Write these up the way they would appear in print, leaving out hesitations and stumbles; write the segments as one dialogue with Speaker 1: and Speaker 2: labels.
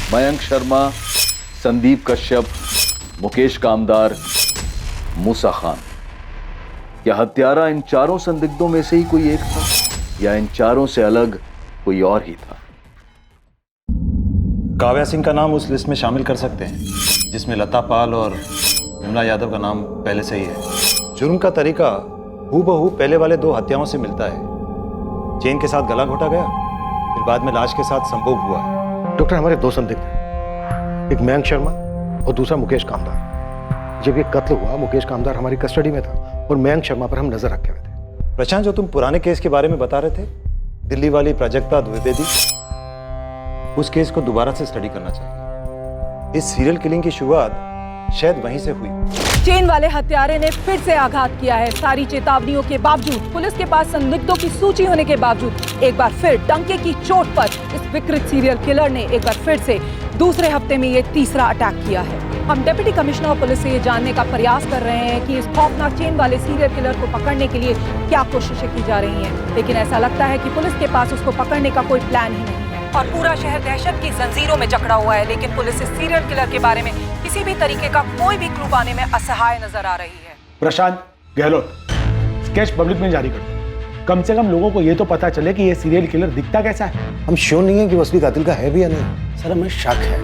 Speaker 1: मयंक शर्मा, संदीप कश्यप, मुकेश कामदार, मूसा खान। क्या हत्यारा इन चारों संदिग्धों में से ही कोई एक था या इन चारों से अलग कोई और ही था?
Speaker 2: काव्या सिंह का नाम उस लिस्ट में शामिल कर सकते हैं जिसमें लता पाल और विमला यादव का नाम पहले से ही है। जुर्म का तरीका हूबहू पहले वाले 2 हत्याओं से मिलता है। चेन के साथ गला घोटा गया, फिर बाद में लाश के साथ संभोग हुआ है।
Speaker 3: डॉक्टर, हमारे 2 संदिग्ध हैं, एक मयंक शर्मा और दूसरा मुकेश कामदार। जब ये कत्ल हुआ, मुकेश कामदार हमारी कस्टडी में था और मयंक शर्मा पर हम नजर रखे हुए थे।
Speaker 2: प्रशांत, जो तुम पुराने केस के बारे में बता रहे थे, दिल्ली वाली प्राजक्ता द्विवेदी, उस केस को दोबारा से स्टडी करना चाहिए। इस सीरियल किलिंग की शुरुआत शायद वहीं से हुई।
Speaker 4: चेन वाले हत्यारे ने फिर से आघात किया है। सारी चेतावनियों के बावजूद, पुलिस के पास संदिग्धों की सूची होने के बावजूद, एक बार फिर डंके की चोट पर इस विकृत सीरियल किलर ने एक बार फिर से दूसरे हफ्ते में ये तीसरा अटैक किया है। हम डिप्टी कमिश्नर ऑफ पुलिस से ये जानने का प्रयास कर रहे हैं कि इस खौफनाक चेन वाले सीरियल किलर को पकड़ने के लिए क्या कोशिशें की जा रही हैं, लेकिन ऐसा लगता है कि पुलिस के पास उसको पकड़ने का कोई प्लान ही नहीं है और पूरा शहर दहशत की जंजीरों में जकड़ा हुआ है। लेकिन पुलिस इस सीरियल किलर के बारे में किसी भी तरीके का कोई भी क्लू पाने में असहाय नजर आ रही है।
Speaker 5: प्रशांत गहलोत, स्केच पब्लिक में जारी कर दो। कम से कम लोगों को ये तो पता चले कि ये सीरियल किलर दिखता कैसा है।
Speaker 3: हम श्योर नहीं है कि वो असली कातिल का है भी या नहीं।
Speaker 6: सर, हमें शक है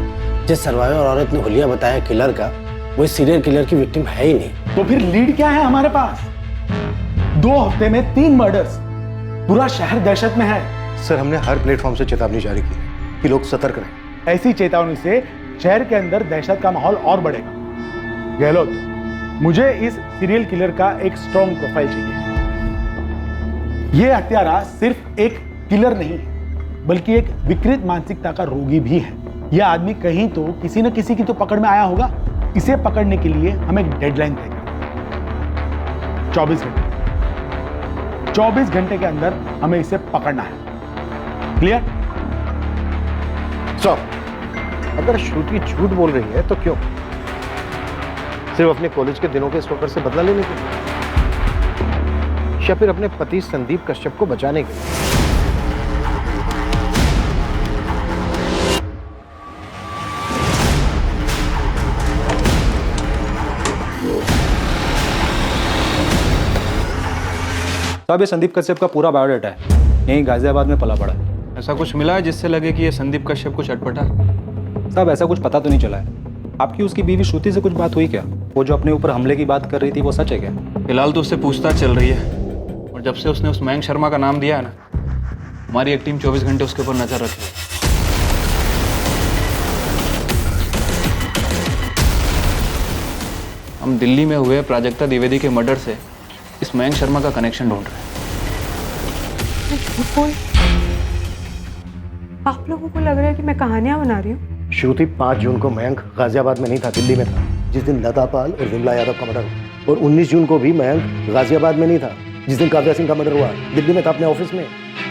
Speaker 6: जिस सर्वाइवर औरत ने हुलिया बताया किलर का, वो सीरियल किलर की विक्टिम है ही नहीं।
Speaker 5: तो फिर लीड क्या है हमारे पास? 2 हफ्ते में 3 मर्डर्स, पूरा शहर दहशत में है।
Speaker 3: सर, हमने हर प्लेटफॉर्म से चेतावनी जारी की है कि लोग सतर्क रहें।
Speaker 5: ऐसी चेतावनी से शहर के अंदर दहशत का माहौल और बढ़ेगा। गहलोत, मुझे इस सीरियल किलर का एक स्ट्रॉन्ग प्रोफाइल चाहिए। यह हत्यारा सिर्फ एक किलर नहीं है, बल्कि एक विकृत मानसिकता का रोगी भी है। यह आदमी कहीं तो किसी न किसी की तो पकड़ में आया होगा। इसे पकड़ने के लिए हम एक डेडलाइन तय करें, 24 घंटे। 24 घंटे के अंदर हमें इसे पकड़ना है। क्लियर?
Speaker 3: स्टॉप। अगर श्रुति झूठ बोल रही है तो क्यों? सिर्फ अपने कॉलेज के दिनों के स्टॉकर से बदला लेने के लिए, या फिर अपने पति संदीप कश्यप को बचाने के लिए?
Speaker 2: साहब, ये संदीप कश्यप का पूरा बायोडाटा है, यहीं गाजियाबाद में पला पड़ा है।
Speaker 7: ऐसा कुछ मिला है जिससे लगे कि ये संदीप कश्यप कुछ अटपटा?
Speaker 2: साहब, ऐसा कुछ पता तो नहीं चला है। आपकी उसकी बीवी श्रुति से कुछ बात हुई क्या? वो जो अपने ऊपर हमले की बात कर रही थी, वो सच है क्या?
Speaker 7: फिलहाल तो उससे पूछताछ चल रही है, और जब से उसने उस मयंक शर्मा का नाम दिया है ना, हमारी एक टीम 24 घंटे उसके ऊपर नजर रखी है। हम दिल्ली में हुए प्राजक्ता द्विवेदी के मर्डर से इस मयंक शर्मा का कनेक्शन ढूंढ रहे हैं।
Speaker 8: आप लोगों को लग रहा है कि मैं कहानियां बना रही हूँ?
Speaker 3: श्रुति, 5 जून को मयंक गाजियाबाद में नहीं था, दिल्ली में था, जिस दिन लता पाल और विमला यादव का मर्डर हुआ। और 19 जून को भी मयंक गाजियाबाद में नहीं था, जिस दिन काव्या सिंह का मर्डर हुआ। दिल्ली में था, अपने ऑफिस में।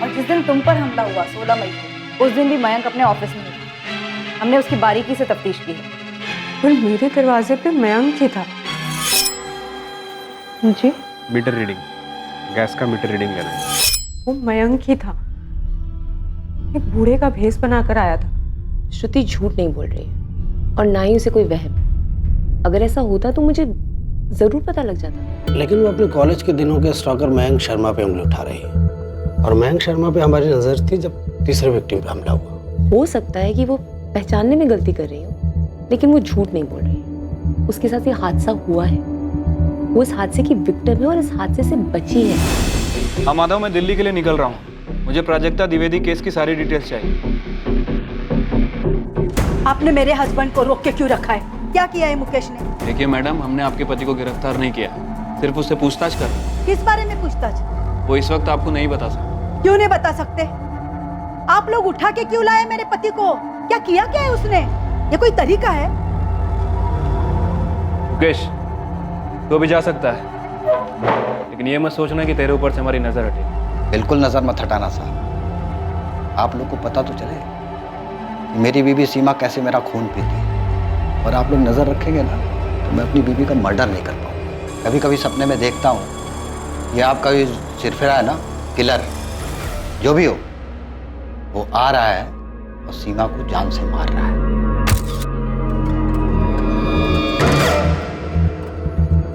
Speaker 9: और जिस दिन तुम पर हमला हुआ 16 मई को, उस दिन भी मयंक अपने ऑफिस में था। हमने उसकी बारीकी से तफ्तीश की है।
Speaker 8: पर मेरे दरवाजे पे मयंक ही था। जी?
Speaker 10: मीटर रीडिंग, गैस का मीटर रीडिंग लेना है।
Speaker 8: वो मयंक ही था, एक बूढ़े का भेष बनाकर आया था।
Speaker 11: श्रुति झूठ नहीं बोल रही है और ना ही उसे कोई वहम। अगर ऐसा होता तो मुझे जरूर पता लग जाता।
Speaker 6: लेकिन वो अपने कॉलेज के दिनों के स्टॉकर मयंक शर्मा पे उंगली उठा रही है, और मयंक शर्मा पे हमारी नजर थी जब तीसरे विक्टिम पे हमला हुआ।
Speaker 11: हो सकता है कि वो पहचानने में गलती कर रही हो, लेकिन वो झूठ नहीं बोल रही। उसके साथ ये हादसा हुआ है, वो इस हादसे की विक्टिम है और इस हादसे से बची है।
Speaker 7: हाँ माधव, मैं दिल्ली के लिए निकल रहा हूँ। मुझे प्राजक्ता द्विवेदी केस की सारी डिटेल्स चाहिए।
Speaker 4: आपने मेरे हस्बैंड को रोक के क्यों रखा है? क्या किया है मुकेश ने?
Speaker 7: देखिए मैडम, हमने आपके पति को गिरफ्तार नहीं किया, सिर्फ उससे पूछताछ कर।
Speaker 4: किस बारे में पूछताछ?
Speaker 7: वो इस वक्त आपको नहीं बता सकता।
Speaker 4: क्यों नहीं बता सकते? आप लोग उठा के क्यों लाए मेरे पति को? क्या किया क्या है उसने? ये कोई तरीका है?
Speaker 7: मुकेश, तो भी जा सकता है, लेकिन ये मत सोचना कि तेरे ऊपर से हमारी नजर हटे।
Speaker 6: बिल्कुल नजर मत हटाना साहब। आप लोग को पता तो चले मेरी बीवी सीमा कैसे मेरा खून पीती है, और आप लोग नजर रखेंगे ना तो मैं अपनी बीवी का मर्डर नहीं कर पाऊँ। कभी कभी सपने में देखता हूँ ये आपका ये सिरफिरा है ना, किलर जो भी हो, वो आ रहा है और सीमा को जान से मार रहा है।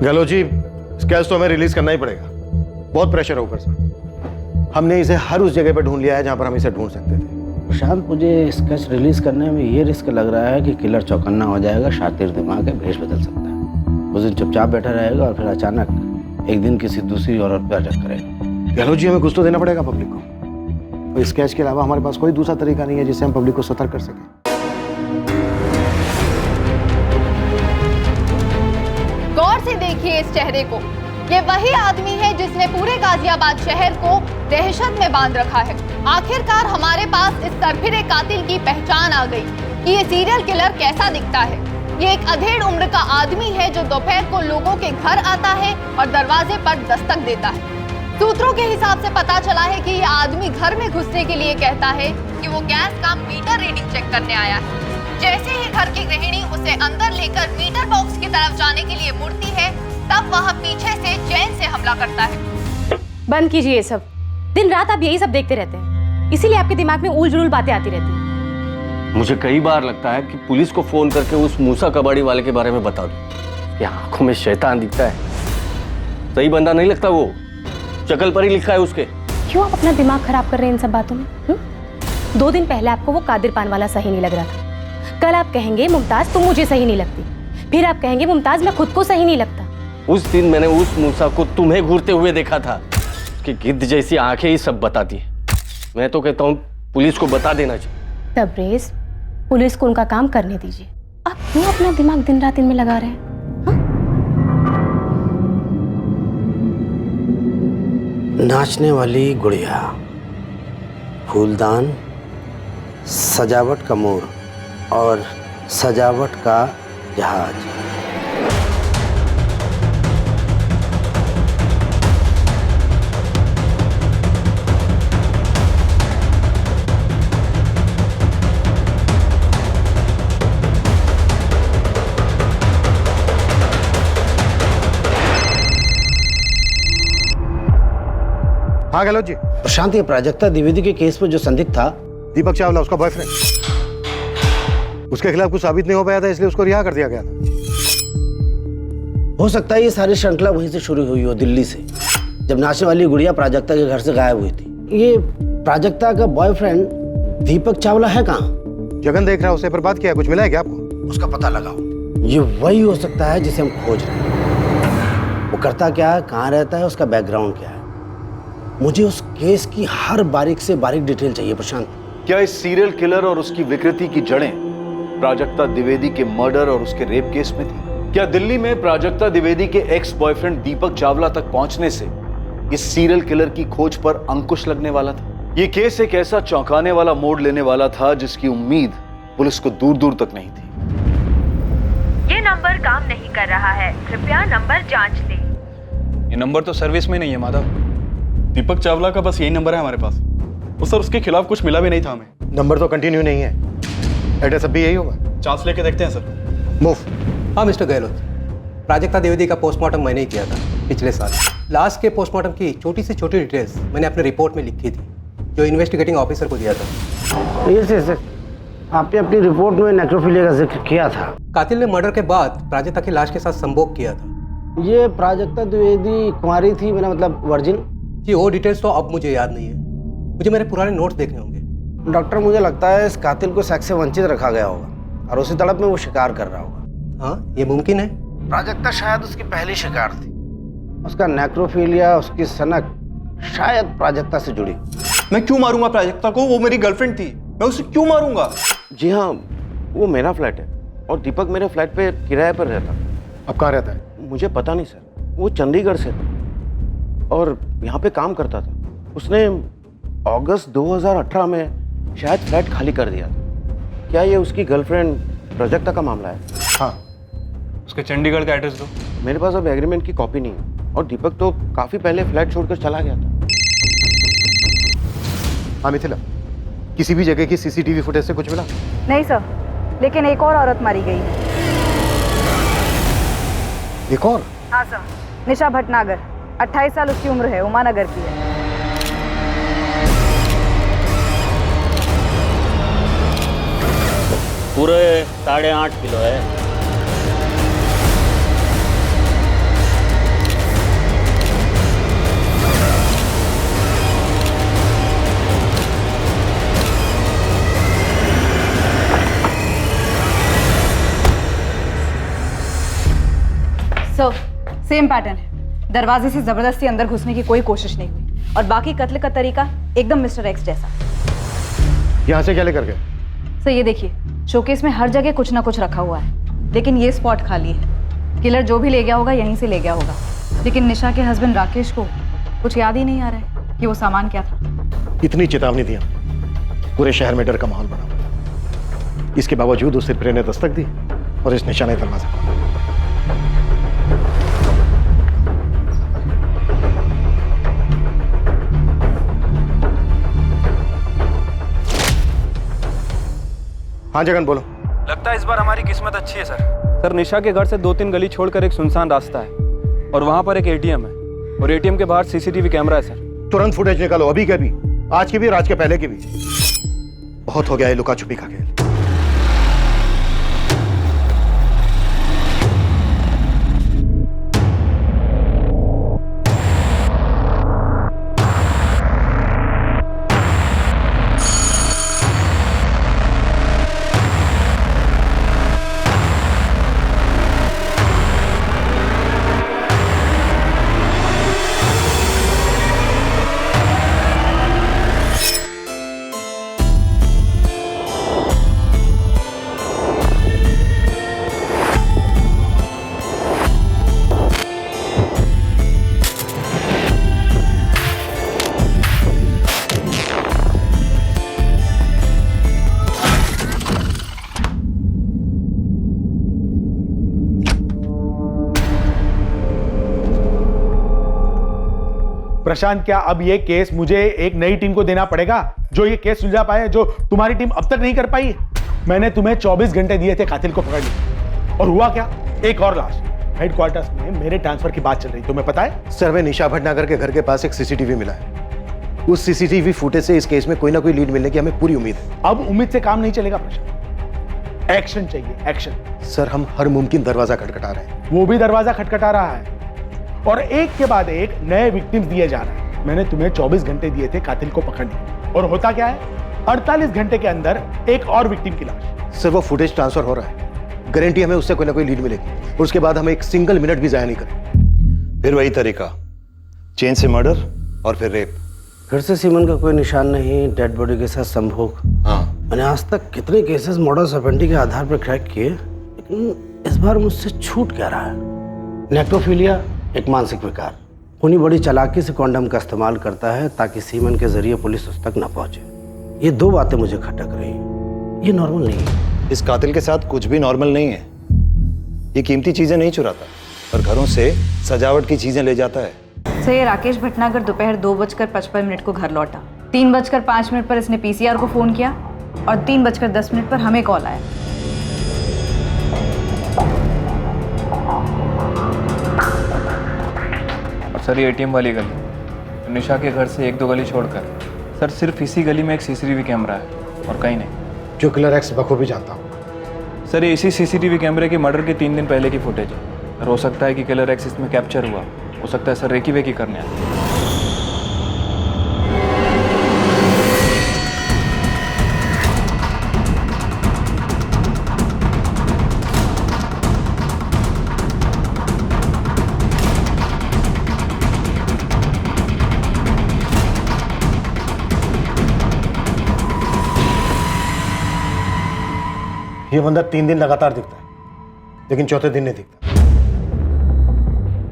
Speaker 3: गहलोत जी, स्केच तो हमें रिलीज करना ही पड़ेगा, बहुत प्रेशर है ऊपर से। हमने इसे हर उस जगह पर ढूंढ लिया है जहां पर हम इसे ढूंढ सकते थे।
Speaker 12: प्रशांत, मुझे स्केच रिलीज करने में ये रिस्क लग रहा है कि किलर चौकन्ना हो जाएगा, शातिर दिमाग है, भेष बदल सकता है। उस दिन चुपचाप बैठा रहेगा और फिर अचानक एक दिन किसी दूसरी औरत पर अटैक करेगा।
Speaker 3: गहलोत जी, हमें कुछ तो देना पड़ेगा पब्लिक को, और स्केच के अलावा हमारे पास कोई दूसरा तरीका नहीं है जिससे हम पब्लिक को सतर्क कर सकें।
Speaker 13: गौर से देखिए इस चेहरे को। ये वही आदमी है जिसने पूरे गाजियाबाद शहर को दहशत में बांध रखा है। आखिरकार हमारे पास इस सरफिरे कातिल की पहचान आ गई कि ये सीरियल किलर कैसा दिखता है। ये एक अधेड़ उम्र का आदमी है जो दोपहर को लोगों के घर आता है और दरवाजे पर दस्तक देता है। सूत्रों के हिसाब से पता चला है कि ये आदमी घर में घुसने के लिए कहता है कि वो गैस का मीटर रीडिंग चेक करने आया है। जैसे ही घर की गृहिणी उसे अंदर लेकर मीटर बॉक्स की तरफ जाने के लिए मुड़ती है, तब वह पीछे से चैन से हमला करता है।
Speaker 11: बंद कीजिए ये सब। दिन रात आप यही सब देखते रहते हैं, इसीलिए आपके दिमाग में उल जुलूल बातें आती रहती हैं।
Speaker 14: मुझे कई बार लगता है कि पुलिस को फोन करके उस मूसा कबाड़ी वाले के बारे में बता दूं। ये आंखों में शैतान दिखता है, सही बंदा नहीं लगता वो, शक्ल पर ही लिखा है उसके।
Speaker 11: क्यों आप अपना दिमाग खराब कर रहे हैं इन सब बातों में? 2 दिन पहले आपको वो कादिर पान वाला सही नहीं लग रहा था, कल आप कहेंगे मुमताज तुम मुझे सही नहीं लगती, फिर आप कहेंगे मुमताज मैं खुद को सही नहीं लगता।
Speaker 14: उस दिन मैंने उस मूसा को तुम्हें घूरते हुए देखा था कि गिद्ध जैसी आंखें ही सब बताती है। मैं तो कहता हूँ पुलिस को बता देना चाहिए।
Speaker 11: तबरेज, पुलिस को उनका काम करने दीजिए। आप क्यों अपना दिमाग दिन रात इनमें लगा रहे हैं?
Speaker 12: नाचने वाली गुड़िया, फूलदान, सजावट का मोर और सजावट का जहाज।
Speaker 3: हाँ गहलोत जी।
Speaker 12: प्रशांत, ये प्राजक्ता द्विवेदी के केस में जो संदिग्ध था
Speaker 3: दीपक चावला, उसका बॉयफ्रेंड, उसके खिलाफ कुछ साबित नहीं हो पाया था, इसलिए उसको रिहा कर दिया गया था।
Speaker 12: हो सकता है ये सारी श्रृंखला वहीं से शुरू हुई हो, दिल्ली से, जब नाचने वाली गुड़िया प्राजक्ता के घर से गायब हुई थी। ये प्राजक्ता का बॉयफ्रेंड दीपक चावला है कहाँ?
Speaker 3: जगन देख रहा है, उससे पर बात किया, कुछ मिला है क्या आपको?
Speaker 12: उसका पता लगाओ। ये वही हो सकता है जिसे हम खोज रहे हैं। वो करता क्या है, कहाँ रहता है, उसका बैकग्राउंड क्या है। मुझे उस केस की हर बारीक से बारीक डिटेल चाहिए प्रशांत।
Speaker 1: क्या इस सीरियल किलर और उसकी विकृति की जड़ें प्राजक्ता द्विवेदी के मर्डर और उसके रेप केस में थी? क्या दिल्ली में प्राजक्ता द्विवेदी के एक्स बॉयफ्रेंड दीपक चावला तक पहुंचने से इस सीरियल किलर की खोज पर अंकुश लगने वाला था? ये केस एक ऐसा चौंकाने वाला मोड़ लेने वाला था जिसकी उम्मीद पुलिस को दूर दूर तक नहीं थी।
Speaker 15: ये नंबर काम नहीं कर रहा है, कृपया नंबर जांच लें।
Speaker 7: ये नंबर तो सर्विस में नहीं है माधव। दीपक चावला का बस यही नंबर है हमारे पास। सर, उसके खिलाफ कुछ मिला भी नहीं था हमें।
Speaker 3: नंबर तो कंटिन्यू नहीं है, एड्रेस अब भी यही होगा।
Speaker 7: चांस लेके देखते हैं सर।
Speaker 3: मूव।
Speaker 10: हाँ मिस्टर गहलोत, प्राजक्ता द्विवेदी का पोस्टमार्टम मैंने ही किया था पिछले साल। लास्ट के पोस्टमार्टम की छोटी से छोटी डिटेल्स मैंने अपने रिपोर्ट में लिखी थी, जो इन्वेस्टिगेटिंग ऑफिसर को दिया था।
Speaker 12: ये आपने अपनी रिपोर्ट में नेक्रोफिलिया का जिक्र किया था।
Speaker 10: कातिल ने मर्डर के बाद प्राजक्ता की लाश के साथ संभोग किया था।
Speaker 12: ये प्राजक्ता द्विवेदी कुंवारी थी, मेरा मतलब वर्जिन?
Speaker 10: जी, वो डिटेल्स तो अब मुझे याद नहीं है, मुझे मेरे पुराने नोट्स देखने होंगे।
Speaker 12: डॉक्टर, मुझे लगता है इस कातिल को सेक्स से वंचित रखा गया होगा और उसी तड़प में वो शिकार कर रहा होगा।
Speaker 10: हाँ, ये मुमकिन है।
Speaker 12: प्राजक्ता शायद उसकी पहली शिकार थी। उसका नेक्रोफिलिया, उसकी सनक शायद प्राजक्ता से जुड़ी।
Speaker 7: मैं क्यों मारूंगा प्राजक्ता को? वो मेरी गर्लफ्रेंड थी, मैं उसे क्यों मारूंगा?
Speaker 16: जी हाँ, वो मेरा फ्लैट है और दीपक मेरे फ्लैट पे किराए पर रहता।
Speaker 3: अब कहाँ रहता है?
Speaker 16: मुझे पता नहीं सर, वो चंडीगढ़ से था और यहाँ पे काम करता था। उसने अगस्त 2018 में शायद फ्लैट खाली कर दिया था। क्या ये उसकी गर्लफ्रेंड प्राजक्ता का मामला है?
Speaker 3: हाँ।
Speaker 7: उसके चंडीगढ़ का एड्रेस दो।
Speaker 16: मेरे पास अब एग्रीमेंट की कॉपी नहीं है और दीपक तो काफी पहले फ्लैट छोड़कर चला गया था।
Speaker 3: हाँ मिथिला, किसी भी जगह की सीसीटीवी फुटेज से कुछ मिला?
Speaker 9: नहीं सर, लेकिन एक और औरत मारी गई।
Speaker 3: एक और?
Speaker 9: हाँ सर, निशा भटनागर, 28 साल उसकी उम्र है, उमानगर की है।
Speaker 17: पूरे 8.5 किलो है।
Speaker 9: सेम पैटर्न है, दरवाजे से जबरदस्ती अंदर घुसने की कोई कोशिश नहीं हुई और बाकी कत्ल का तरीका एकदम मिस्टर एक्स जैसा।
Speaker 3: यहाँ से क्या लेकर गए?
Speaker 9: सर ये देखिए, शोकेस में हर जगह कुछ ना कुछ रखा हुआ है, लेकिन ये स्पॉट खाली है। किलर जो भी ले गया होगा यहीं से ले गया होगा, लेकिन निशा के हस्बैंड राकेश को कुछ याद ही नहीं आ रहा है कि वो सामान क्या था।
Speaker 3: इतनी चेतावनी दिया, पूरे शहर में डर का माहौल बना हुआ। इसके बावजूद उस सिरफिरे ने दस्तक दी और इस निशाने दरवाजा खोला। हाँ जगन बोलो।
Speaker 7: लगता है इस बार हमारी किस्मत अच्छी है सर। सर निशा के घर से 2-3 गली छोड़कर एक सुनसान रास्ता है और वहां पर एक एटीएम है और एटीएम के बाहर सीसीटीवी कैमरा है सर।
Speaker 3: तुरंत फुटेज निकालो, अभी के भी, आज की भी और आज के पहले की भी। बहुत हो गया ये लुका छुपी का खेल।
Speaker 5: प्रशांत, क्या अब ये केस मुझे एक नई टीम को देना पड़ेगा जो ये केस सुलझा पाए, जो तुम्हारी टीम अब तक नहीं कर पाई? मैंने तुम्हें 24 घंटे दिए थे कातिल को पकड़ने, और हुआ क्या? एक और लाश। हेडक्वार्टर्स में मेरे ट्रांसफर की बात चल रही, तुम्हें पता है?
Speaker 3: सर, हमें निशा भटनागर के घर के पास एक सीसीटीवी मिला है। उस सीसीटीवी फुटेज से इस केस में कोई ना कोई लीड मिलने की हमें पूरी उम्मीद है।
Speaker 5: अब उम्मीद से काम नहीं चलेगा प्रशांत, एक्शन चाहिए, एक्शन।
Speaker 3: सर, हम हर मुमकिन दरवाजा खटखटा रहे हैं।
Speaker 5: वो भी दरवाजा खटखटा रहा है और एक के बाद एक नए विक्टिम्स दिए जा रहे हैं। मैंने तुम्हें 24 घंटे दिए थे कातिल को पकड़ने, और होता क्या है? 48 घंटे के अंदर एक और विक्टिम की लाश।
Speaker 3: सर, वो फुटेज ट्रांसफर हो रहा है, गारंटी हमें उससे कोई ना कोई लीड मिलेगी, और उसके बाद हम एक सिंगल मिनट भी जाया नहीं करें।
Speaker 2: फिर वही तरीका, चेन से मर्डर और फिर रेप।
Speaker 12: फिर से सीमन का कोई निशान नहीं, डेड बॉडी के साथ संभोग।
Speaker 2: हाँ,
Speaker 12: मैंने आज तक कितने केसेस मॉडस ऑपरेंडी के आधार पर क्रैक किए, लेकिन इस बार मुझसे छूट क्या रहा है? नेक्रोफिलिया एक मानसिक विकार, खूनी बड़ी चालाकी से कॉन्डम का इस्तेमाल करता है ताकि सीमन के जरिए पुलिस उस तक न पहुंचे। ये दो बातें मुझे खटक रही हैं। ये नॉर्मल नहीं है।
Speaker 2: इस कातिल के साथ कुछ भी नॉर्मल नहीं है। ये कीमती चीजें नहीं चुराता, पर घरों से सजावट की चीजें ले जाता है।
Speaker 9: सर, ये राकेश भटनागर दोपहर 2:55 को घर लौटा। 3:05 पर इसने पीसीआर को फोन किया और 3:10 पर हमें कॉल आया।
Speaker 7: सर ये एटीएम वाली गली, निशा के घर से 1-2 गली छोड़कर सर सिर्फ इसी गली में एक सीसीटीवी कैमरा है और कहीं नहीं।
Speaker 3: जो किलर एक्स बखूबी जानता हूँ।
Speaker 7: सर ये इसी सीसीटीवी कैमरे की मर्डर के 3 दिन पहले की फुटेज है और हो सकता है कि किलर एक्स इसमें कैप्चर हुआ। हो सकता है सर रेकी वेकी करने आए।
Speaker 3: ये बंदा 3 दिन लगातार दिखता है, लेकिन चौथे दिन नहीं दिखता।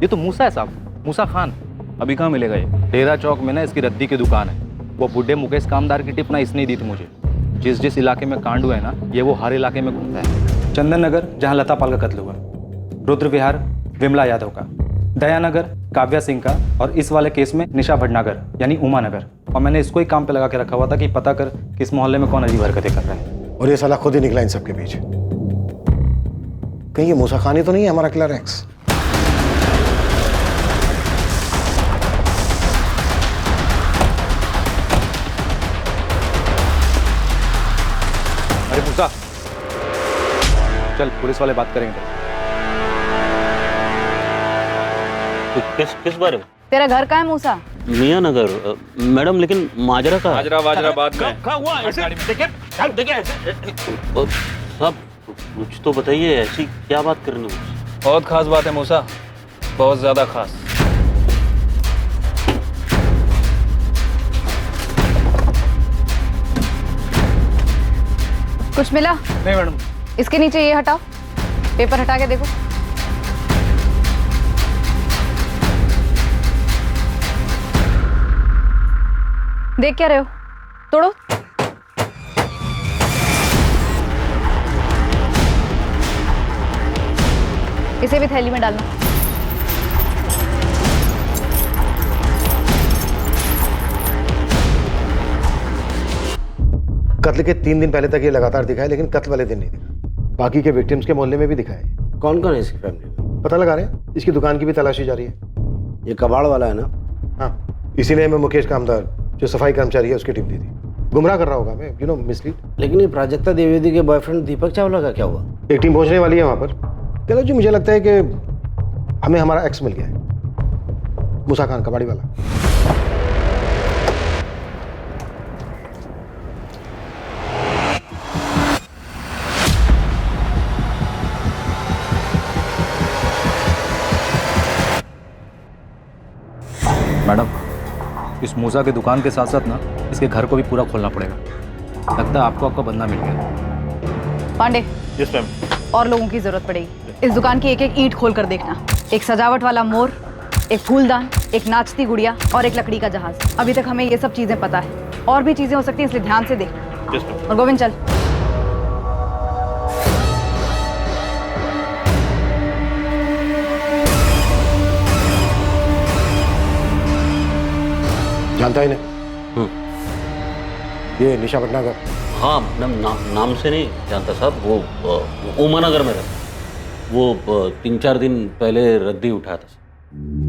Speaker 17: ये तो मूसा है साहब, मूसा खान।
Speaker 7: अभी कहाँ मिलेगा ये?
Speaker 17: डेरा चौक में ना इसकी रद्दी की दुकान है। वो बुढ़े मुकेश कामदार की टिप ना इसने दी थी मुझे। जिस जिस इलाके में कांड हुआ है ना, ये वो हर इलाके में घूमता है।
Speaker 7: चंदन नगर जहाँ लता पाल का कत्ल हुआ, रुद्र विहार विमला यादव का, दयानगर काव्या सिंह का, और इस वाले केस में निशा भटनागर यानी उमा नगर। और मैंने इसको ही काम पे लगा के रखा हुआ था कि पता कर किस मोहल्ले में कौन अजीब हरकतें कर रहा है।
Speaker 3: और ये साला खुद ही निकला इन सबके बीच। कहीं ये मूसा खान ही तो नहीं है हमारा किलर एक्स?
Speaker 17: अरे मूसा, चल पुलिस वाले बात करेंगे।
Speaker 14: किस बारे में?
Speaker 9: तेरा घर कहाँ है मूसा?
Speaker 14: मियाँ नगर मैडम, लेकिन माजरा का
Speaker 7: माजरा बाद में।
Speaker 14: साहब कुछ तो बताइए, ऐसी क्या बात करनी है?
Speaker 7: बहुत खास बात है मूसा।
Speaker 17: बहुत ज्यादा खास।
Speaker 9: कुछ मिला?
Speaker 17: नहीं मैडम।
Speaker 9: इसके नीचे ये हटाओ, पेपर हटा के देखो। देख क्या रहे हो? तोड़ो। इसे भी थैली में डालना।
Speaker 3: कत्ल के 3 दिन पहले तक ये लगातार दिखा है, लेकिन कत्ल वाले दिन नहीं दिखा। बाकी के विक्टिम्स के मोहल्ले में भी दिखा है।
Speaker 12: कौन कौन है इसकी फैमिली में?
Speaker 3: पता लगा रहे हैं, इसकी दुकान की भी तलाशी जारी है।
Speaker 12: ये कबाड़ वाला है ना?
Speaker 3: हाँ, इसीलिए मैं मुकेश कामदार जो सफाई कर्मचारी है उसकी टिप दी थी। गुमराह कर रहा होगा मैं, यू नो, मिसलीड।
Speaker 12: लेकिन ये प्राजक्ता द्विवेदी के बॉयफ्रेंड दीपक चावला का क्या हुआ?
Speaker 3: एक टीम पहुंचने वाली है वहां पर। चलो जी, मुझे लगता है कि हमें हमारा एक्स मिल गया है, मूसा खान कबाड़ी वाला।
Speaker 17: मैडम, इस मूसा की दुकान के साथ साथ ना इसके घर को भी पूरा खोलना पड़ेगा। लगता है आपको आपका बंदा मिल गया।
Speaker 9: पांडे।
Speaker 17: Yes ma'am.
Speaker 9: और लोगों की जरूरत पड़ेगी। इस दुकान की एक एक ईंट खोल कर देखना। एक सजावट वाला मोर, एक फूलदान, एक नाचती गुड़िया और एक लकड़ी का जहाज। अभी तक हमें ये सब चीजें पता है, और भी चीजें हो सकती हैं, इसलिए ध्यान से देखना। और गोविंद चल।
Speaker 3: जानता ही नहीं ये निशा भटनागर?
Speaker 18: हाँ, नाम से नहीं जानता साहब। वो उमानगर में रहता। वो 3-4 दिन पहले रद्दी उठाया था।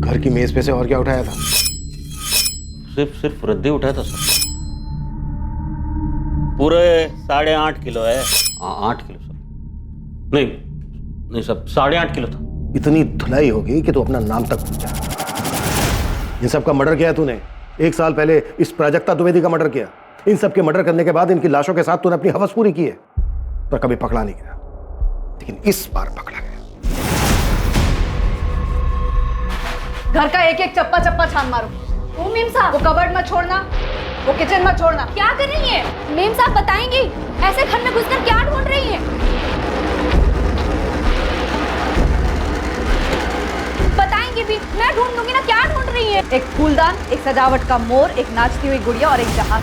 Speaker 3: घर की मेज पे से और क्या उठाया था?
Speaker 18: सिर्फ रद्दी उठाया था सर। पूरे 8.5 किलो है। 8 किलो सर। नहीं सर, 8.5 किलो था।
Speaker 3: इतनी धुलाई होगी कि तू अपना नाम तक भूल जा। इन सब का मर्डर किया तूने। 1 साल पहले इस प्राजक्ता द्विवेदी का मर्डर किया। इन सब के मर्डर करने के बाद इनकी लाशों के साथ तूने अपनी हवस पूरी की है, पर कभी पकड़ा नहीं गया। लेकिन इस बार पकड़ा गया।
Speaker 9: घर का एक एक चप्पा चप्पा छान मारो।
Speaker 13: ओ मेम साहब,
Speaker 9: वो कबर्ड मत छोड़ना, वो किचन मत छोड़ना।
Speaker 13: क्या कर रही है? मेम साहब बताएंगी, ऐसे घर में घुसकर क्या ढूंढ रही है? बताएंगी भी, मैं ढूंढ लूंगी ना, क्या ढूंढ रही है?
Speaker 9: एक फूलदान, एक सजावट का मोर, एक नाचती हुई गुड़िया और एक जहाज।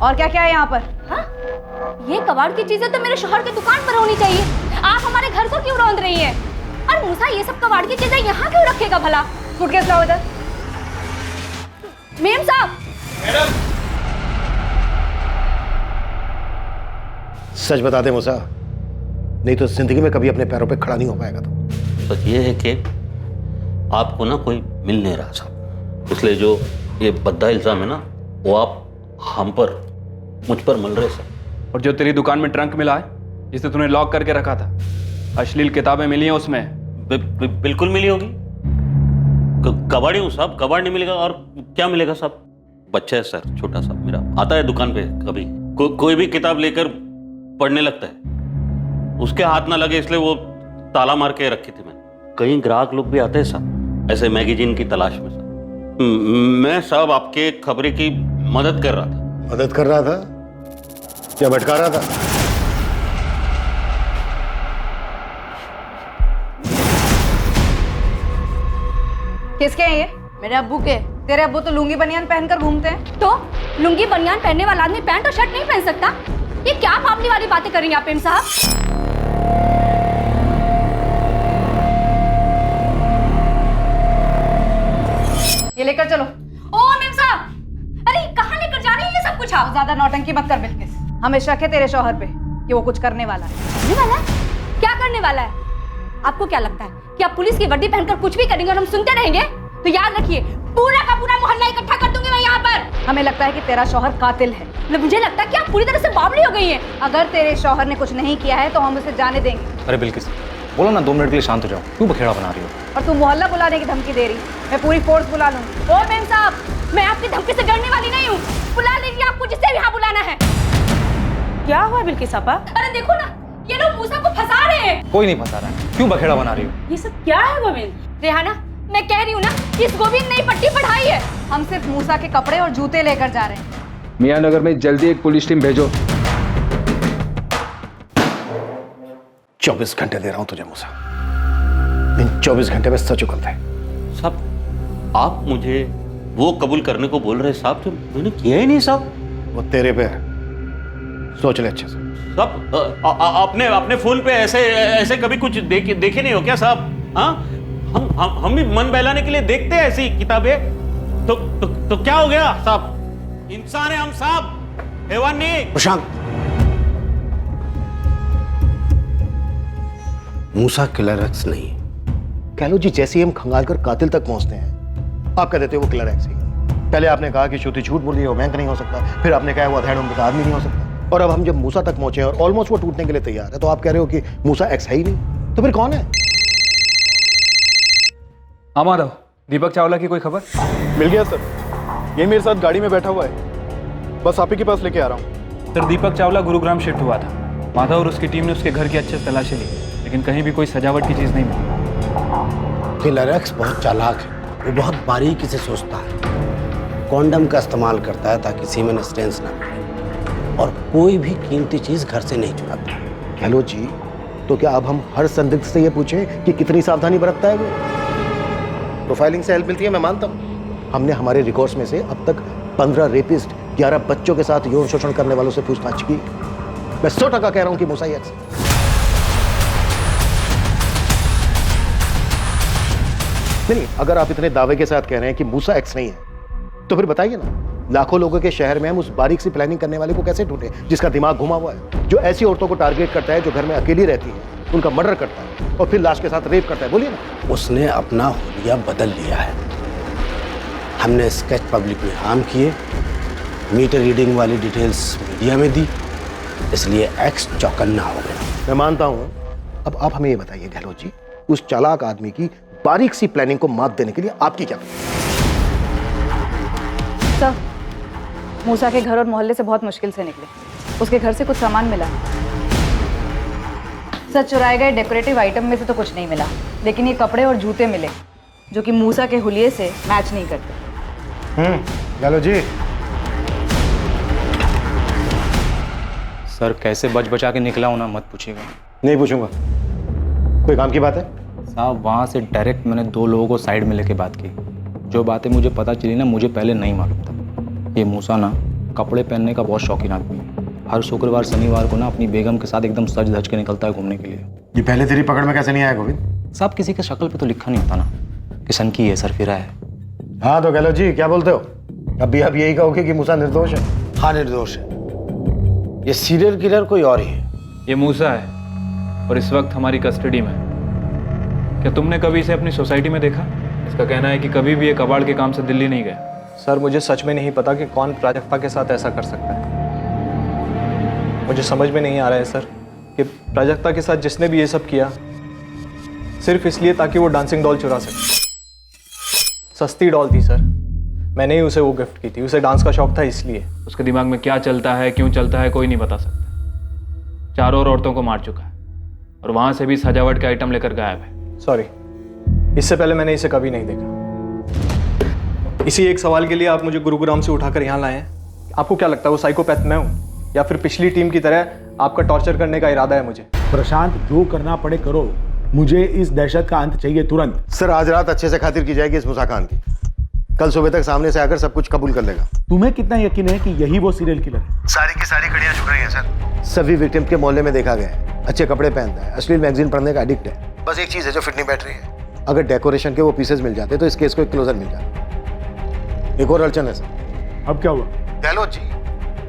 Speaker 9: और क्या क्या है यहाँ पर?
Speaker 13: हाँ? ये कबाड़ की चीजें तो मेरे शोहर की दुकान पर होनी चाहिए। आप हमारे घर को क्यों रौंद रही हैं? और मूसा ये सब कबाड़ की चीजें यहाँ क्यों रखेगा भला?
Speaker 9: सूटकेस लाओ इधर।
Speaker 13: मेम साहब।
Speaker 3: मैडम, सच बता दे मूसा, नहीं तो जिंदगी में कभी अपने पैरों पे खड़ा नहीं हो पाएगा। तो
Speaker 18: सच ये है कि आपको ना कोई मिल नहीं रहा साहब, इसलिए जो ये भद्दा इल्जाम है ना, वो आप हम पर, मुझ पर मल रहे सर।
Speaker 17: और जो तेरी दुकान में ट्रंक मिला है, जिसे तूने लॉक करके रखा था, अश्लील किताबें मिली हैं उसमें?
Speaker 18: बिल्कुल मिली होगी। कबाड़ी हूँ साहब, कबाड़ नहीं मिलेगा और क्या मिलेगा साहब? बच्चा है सर, छोटा सा मेरा, आता है दुकान पे कभी, कोई भी किताब लेकर पढ़ने लगता है, उसके हाथ ना लगे इसलिए वो ताला मार के रखी थी मैंने। कई ग्राहक लोग भी आते हैं साहब ऐसे मैगजीन की तलाश में साहब। मैं साहब आपके खबरें की मदद कर रहा था।
Speaker 3: मदद कर रहा था क्या भटका रहा था?
Speaker 9: किसके हैं ये?
Speaker 13: मेरे अब्बू के।
Speaker 9: तेरे अब्बू तो लुंगी बनियान पहनकर घूमते हैं।
Speaker 13: तो लुंगी बनियान पहनने वाला आदमी पैंट और शर्ट नहीं पहन सकता? ये क्या मामले वाली बातें कर रही हैं आप मेम साहब?
Speaker 9: ये लेकर चलो।
Speaker 13: ओ मेम साहब, अरे कहाँ लेकर जा रही है ये सब कुछ आप?
Speaker 9: ज्यादा नौटंकी मत कर बिल्किस। हमें शक है तेरे शौहर पे कि वो कुछ करने वाला है।
Speaker 13: करने वाला है? क्या करने वाला है? आपको क्या लगता है कि आप पुलिस की वर्दी पहनकर कुछ भी करेंगे और हम सुनते रहेंगे? तो याद रखिए, पूरा का पूरा मोहल्ला इकट्ठा कर दूंगी मैं यहाँ पर।
Speaker 9: हमें लगता है कि तेरा शौहर कातिल है।
Speaker 13: मुझे लगता है कि आप पूरी तरह से बावली हो गई हैं।
Speaker 9: अगर तेरे शौहर ने कुछ नहीं किया है तो हम उसे जाने देंगे।
Speaker 17: अरे बिल्किस, बोलो ना 2 मिनट के लिए शांत हो जाओ, क्यों बखेड़ा बना रही हो?
Speaker 9: और तू मोहल्ला बुलाने की धमकी दे रही? मैं पूरी फोर्स बुला लूंगी।
Speaker 13: ओ मेम साहब, मैं आपकी धमकी से डरने वाली नहीं हूँ। बुला लीजिए आपको जिसे भी यहाँ बुलाना है।
Speaker 8: क्या हुआ बिल्किस आपा?
Speaker 13: अरे देखो ना, ये लोग मूसा को फंसा रहे हैं।
Speaker 17: कोई नहीं फंसा रहा है, क्यों बखेड़ा बना रही हो?
Speaker 8: ये सब क्या है गोविंद?
Speaker 9: रेहाना, मैं कह रही हूँ ना कि इस गोविंद ने पट्टी पढ़ाई है। हम सिर्फ मूसा के कपड़े और जूते लेकर जा रहे हैं।
Speaker 19: मियां नगर में जल्दी एक पुलिस टीम भेजो।
Speaker 3: 24 घंटे दे रहा हूं तुझे मूसा, इन 24 घंटे में सच उगलता है।
Speaker 18: साहब आप मुझे वो कबूल करने को बोल रहे साहब, तो मैंने किया ही नहीं साहब।
Speaker 3: वो तेरे पे है, सोच ले अच्छे से।
Speaker 18: साहब अपने अपने फोन पे ऐसे कभी कुछ देखे नहीं हो क्या साहब? हाँ, हम भी मन बहलाने के लिए देखते हैं ऐसी किताबें। तो क्या हो गया साहब? इंसान है हम साहब, हैवान नहीं।
Speaker 3: प्रशांत, मूसा किलर एक्स नहीं है। कह लो जी, जैसे ही हम खंगाल कर कातिल तक पहुंचते हैं आप कह देते हो वो किलर एक्स ही है। पहले आपने कहा कि श्रुति झूठ बोल रही है, वो बैंक नहीं हो सकता, फिर आपने कहा वो अधेड़ उनका आदमी नहीं हो सकता, और अब हम जब मूसा तक पहुंचे और ऑलमोस्ट वो टूटने के लिए तैयार है तो आप कह रहे हो कि मूसा एक्स है ही नहीं। तो फिर कौन है?
Speaker 17: माधव, दीपक चावला की कोई खबर?
Speaker 5: मिल गया सर, ये मेरे साथ गाड़ी में बैठा हुआ है, बस आप ही के पास लेके आ रहा हूँ।
Speaker 17: सर, दीपक चावला गुरुग्राम शिफ्ट हुआ था। माधव और उसकी टीम ने उसके घर की अच्छे से तलाशी ली, लेकिन कहीं भी कोई सजावट की चीज़ नहीं मिली।
Speaker 12: किलर एक्स बहुत चालाक है, वो बहुत बारीकी से सोचता है, कॉन्डम का इस्तेमाल करता है ताकि सीमेन स्टेंस ना मिले, और कोई भी कीमती चीज़ घर से नहीं चुराता।
Speaker 3: हेलो जी, तो क्या अब हम हर संदिग्ध से ये पूछें कि कितनी सावधानी बरतता है वो? प्रोफाइलिंग से हेल्प मिलती है, मैं मानता हूँ। हमने हमारे रिकॉर्ड्स में से अब तक 15 रेपिस्ट, 11 बच्चों के साथ यौन शोषण करने वालों से पूछताछ की। मैं 100% कह रहा हूँ कि मूसा एक्स। नहीं, अगर आप इतने दावे के साथ कह रहे हैं कि मूसा एक्स नहीं है तो फिर बताइए ना, लाखों लोगों के शहर में हम उस बारीक सी प्लानिंग करने वाले को कैसे ढूंढे जिसका दिमाग घुमा हुआ है, जो ऐसी औरतों को टारगेट करता है जो घर में अकेली रहती है, उनका मर्डर करता है और फिर लाश के साथ रेप करता है। बोलिए ना।
Speaker 12: उसने अपना हुलिया बदल लिया है। हमने स्केच पब्लिक में आम किए, मीटर रीडिंग वाली डिटेल्स मीडिया में दी, इसलिए एक्स चौकन्ना हो गया।
Speaker 3: मैं मानता हूं। अब आप हमें ये बताइए गहलोत जी, उस चालाक आदमी की बारीक सी प्लानिंग को मात देने के लिए आपकी क्या?
Speaker 9: सर, मूसा के घर और मोहल्ले से बहुत मुश्किल से निकले। उसके घर से कुछ सामान मिला। सर, चुराए गए डेकोरेटिव आइटम में से तो कुछ नहीं मिला, लेकिन ये कपड़े और जूते मिले जो कि मूसा के हुलिये से मैच नहीं करते।
Speaker 3: गहलोत जी।
Speaker 17: सर, कैसे बच बचा के निकला हूं ना, मत पूछिएगा।
Speaker 3: नहीं पूछूंगा। कोई काम की बात है?
Speaker 17: साहब, वहाँ से डायरेक्ट मैंने 2 लोगों को साइड में लेके बात की। जो बातें मुझे पता चली ना, मुझे पहले नहीं मालूम था। ये मूसा ना कपड़े पहनने का बहुत शौकीन आदमी है। हर शुक्रवार शनिवार को ना अपनी बेगम के साथ एकदम सज धज के निकलता है घूमने के लिए।
Speaker 3: ये पहले तेरी पकड़ में कैसे नहीं आया गोविंद?
Speaker 17: साहब, किसी के शक्ल पे तो लिखा नहीं होता ना कि सनकी है, सरफिरा है।
Speaker 3: हाँ तो गहलोत जी, क्या बोलते हो? अब भी आप यही कहोगे कि मूसा निर्दोष है?
Speaker 12: हाँ, निर्दोष है। ये सीरियल किलर कोई और ही है।
Speaker 17: ये मूसा है और इस वक्त हमारी कस्टडी में है। क्या तुमने कभी इसे अपनी सोसाइटी में देखा? इसका कहना है कि कभी भी ये कबाड़ के काम से दिल्ली नहीं गया।
Speaker 7: सर, मुझे सच में नहीं पता कि कौन प्राजक्ता के साथ ऐसा कर सकता है। मुझे समझ में नहीं आ रहा है सर कि प्राजक्ता के साथ जिसने भी ये सब किया सिर्फ इसलिए ताकि वो डांसिंग डॉल चुरा सके। सस्ती डॉल थी सर, मैंने ही उसे वो गिफ्ट की थी। उसे डांस का शौक था इसलिए। उसके दिमाग में क्या चलता है, क्यों चलता है, कोई नहीं बता सकता। 4 और औरतों को मार चुका है और वहां से भी सजावट के आइटम लेकर गायब है। सॉरी, इससे पहले मैंने इसे कभी नहीं देखा। इसी एक सवाल के लिए आप मुझे गुरुग्राम से उठाकर यहाँ लाए हैं। आपको क्या लगता है वो साइकोपैथ मैं हूँ या फिर पिछली टीम की तरह आपका टॉर्चर करने का इरादा है मुझे?
Speaker 5: प्रशांत, जो करना पड़े करो, मुझे इस दहशत का अंत चाहिए तुरंत।
Speaker 3: सर, आज रात अच्छे से खातिर की जाएगी इस मूसा खान की। कल सुबह तक सामने से आकर सब कुछ कबूल कर लेगा।
Speaker 5: तुम्हें कितना यकीन है कि यही वो सीरियल किलर है?
Speaker 3: सारी की सारी कड़ियां जुड़ रही हैं सर। सभी विक्टिम के मोहल्ले में देखा गया है। अच्छे कपड़े पहनता है, अश्लील मैगजीन पढ़ने का एडिक्ट है। बस एक चीज है जो फिट नहीं बैठ रही है। अगर डेकोरेशन के वो पीसेस मिल जाते तो इस केस को एक क्लोजर मिल जाता। एक और अड़चन है सर।
Speaker 5: अब क्या हुआ?
Speaker 3: गहलोत जी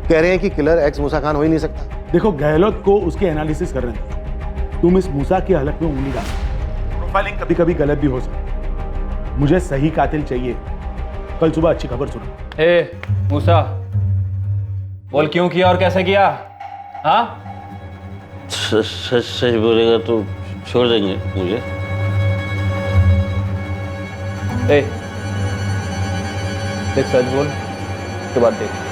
Speaker 3: कह रहे हैं कि किलर एक्स मूसा खान हो ही नहीं सकता।
Speaker 5: देखो, गहलोत को उसके एनालिसिस कर रहे हैं। तुम इस मूसा की हलक में उंगली डाल। प्रोफाइलिंग कभी कभी गलत भी हो सकती। मुझे सही कातिल चाहिए। कल सुबह अच्छी खबर सुनो।
Speaker 17: ए मूसा, बोल क्यों किया और कैसे किया? हाँ,
Speaker 18: सच बोलेगा तो छोड़ देंगे मुझे।
Speaker 17: ए, देख, सच बोल के बाद देख।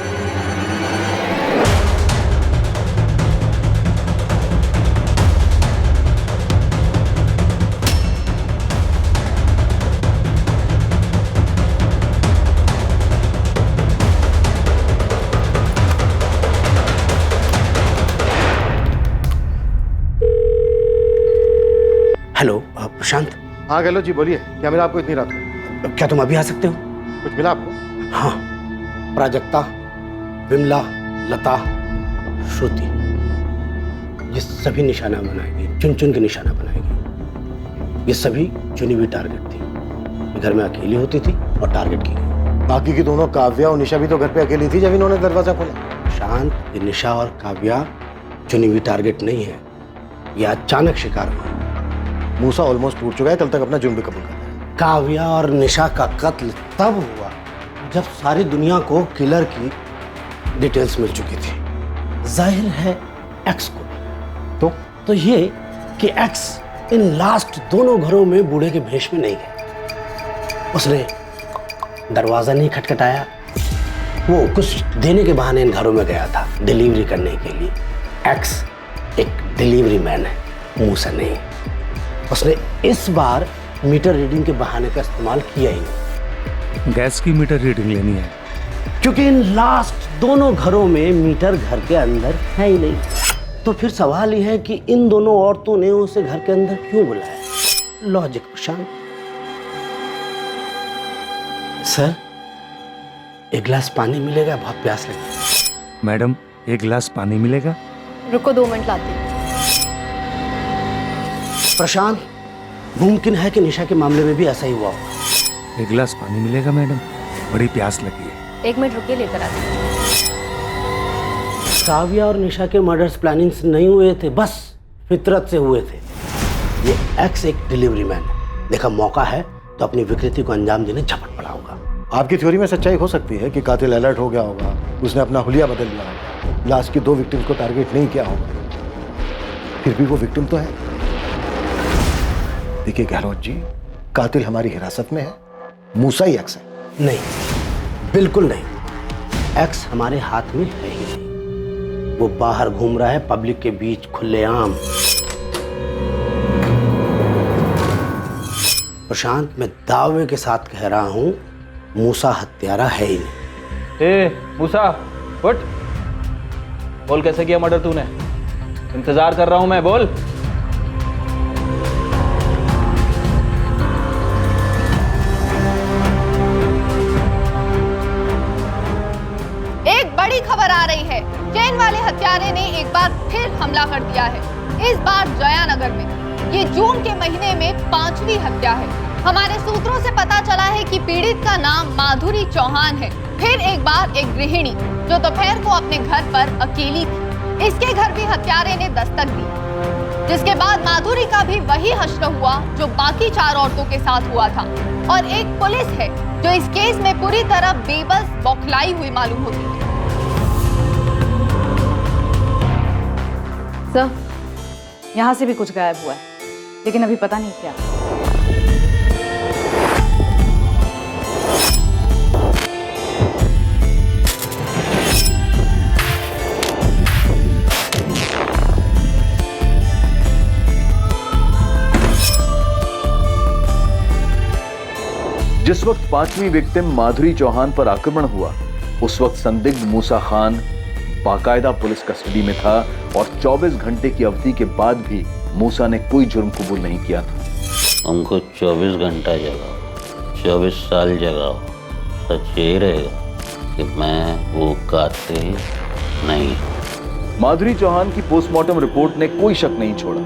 Speaker 12: प्रशांत।
Speaker 3: हाँ गहलोत जी बोलिए, क्या मिला आपको इतनी रात को?
Speaker 12: क्या तुम अभी आ सकते हो?
Speaker 3: कुछ मिला आपको?
Speaker 12: हाँ, प्राजक्ता, विमला, लता, श्रुति, ये सभी निशाना बनाएगी, चुन चुन के निशाना बनाएगी। ये सभी चुनी हुई टारगेट थी। घर में अकेली होती थी और टारगेट की गई।
Speaker 3: बाकी की दोनों काव्या और निशा भी तो घर पे अकेली थी जब इन्होंने दरवाजा खोला।
Speaker 12: शांत, ये निशा और काव्या चुनी हुई टारगेट नहीं है, ये अचानक शिकार हुआ।
Speaker 3: मूसा ऑलमोस्ट टूट चुका है, कल तक अपना जुर्म भी कबूल कर लिया।
Speaker 12: काव्या और निशा का कत्ल तब हुआ जब सारी दुनिया को किलर की डिटेल्स मिल चुकी थी। जाहिर है एक्स को। तो ये कि एक्स इन लास्ट दोनों घरों में बूढ़े के भेष में नहीं गया। उसने दरवाजा नहीं खटखटाया, वो कुछ देने के बहाने इन घरों में गया था, डिलीवरी करने के लिए। एक्स एक डिलीवरी मैन है, मूसा नहीं। उसने इस बार मीटर रीडिंग के बहाने का इस्तेमाल किया ही नहीं।
Speaker 20: गैस की मीटर रीडिंग लेनी है,
Speaker 12: क्योंकि इन लास्ट दोनों घरों में मीटर घर के अंदर है ही नहीं। तो फिर सवाल यह है कि इन दोनों औरतों ने उसे घर के अंदर क्यों बुलाया? लॉजिक प्रशांत। सर, एक गिलास पानी मिलेगा? बहुत प्यास लगी।
Speaker 20: मैडम एक गिलास पानी मिलेगा?
Speaker 9: रुको 2 मिनट लाती हूँ।
Speaker 12: प्रशांत, मुमकिन है कि निशा के मामले में भी ऐसा ही हुआ होगा।
Speaker 20: एक गिलास पानी मिलेगा मैडम? बड़ी प्यास लगी है।
Speaker 9: 1 मिनट रुकिए, लेकर आती हूँ।
Speaker 12: काव्या और निशा के मर्डर्स प्लानिंग से नहीं हुए थे, बस फितरत से हुए थे। ये एक्स एक डिलीवरी मैन है, देखा मौका है तो अपनी विकृति को अंजाम देने झपट पड़ा होगा।
Speaker 3: आपकी थ्योरी में सच्चाई हो सकती है कि कातिल अलर्ट हो गया होगा, उसने अपना हुलिया बदल लिया होगा, लास्ट की 2 विक्टिम्स को टारगेट नहीं किया होगा। फिर भी वो विक्टिम तो है। देखिए गहलोत जी, कातिल हमारी हिरासत में है, मूसा ही एक्स है।
Speaker 12: नहीं, बिल्कुल नहीं। एक्स हमारे हाथ में है ही नहीं। वो बाहर घूम रहा है पब्लिक के बीच खुलेआम। प्रशांत, मैं दावे के साथ कह रहा हूं, मूसा हत्यारा है ही नहीं।
Speaker 17: मूसा उठ, बोल कैसे किया मर्डर तूने? इंतजार कर रहा हूं मैं, बोल।
Speaker 13: एक बड़ी खबर आ रही है, चैन वाले हत्यारे ने एक बार फिर हमला कर दिया है। इस बार जयानगर में। ये जून के महीने में 5वीं हत्या है। हमारे सूत्रों से पता चला है कि पीड़ित का नाम माधुरी चौहान है। फिर एक बार एक गृहिणी जो दोपहर को अपने घर पर अकेली थी, इसके घर भी हत्यारे ने दस्तक दी, जिसके बाद माधुरी का भी वही हश्र हुआ जो बाकी 4 औरतों के साथ हुआ था। और एक पुलिस है जो इस केस में पूरी तरह बेबस बौखलाई हुई मालूम होती है।
Speaker 9: सर, यहाँ से भी कुछ गायब हुआ है, लेकिन अभी पता नहीं क्या।
Speaker 1: जिस वक्त 5वीं विक्टिम माधुरी चौहान पर आक्रमण हुआ, उस वक्त संदिग्ध मूसा खान बाकायदा पुलिस कस्टडी में था और 24 घंटे की अवधि के बाद भी मूसा ने कोई जुर्म कबूल नहीं किया था।
Speaker 18: हमको 24 घंटा जगाओ, 24 साल जगाओ, सच यही रहेगा कि मैं वो कातिल नहीं।
Speaker 1: माधुरी चौहान की पोस्टमार्टम रिपोर्ट ने कोई शक नहीं छोड़ा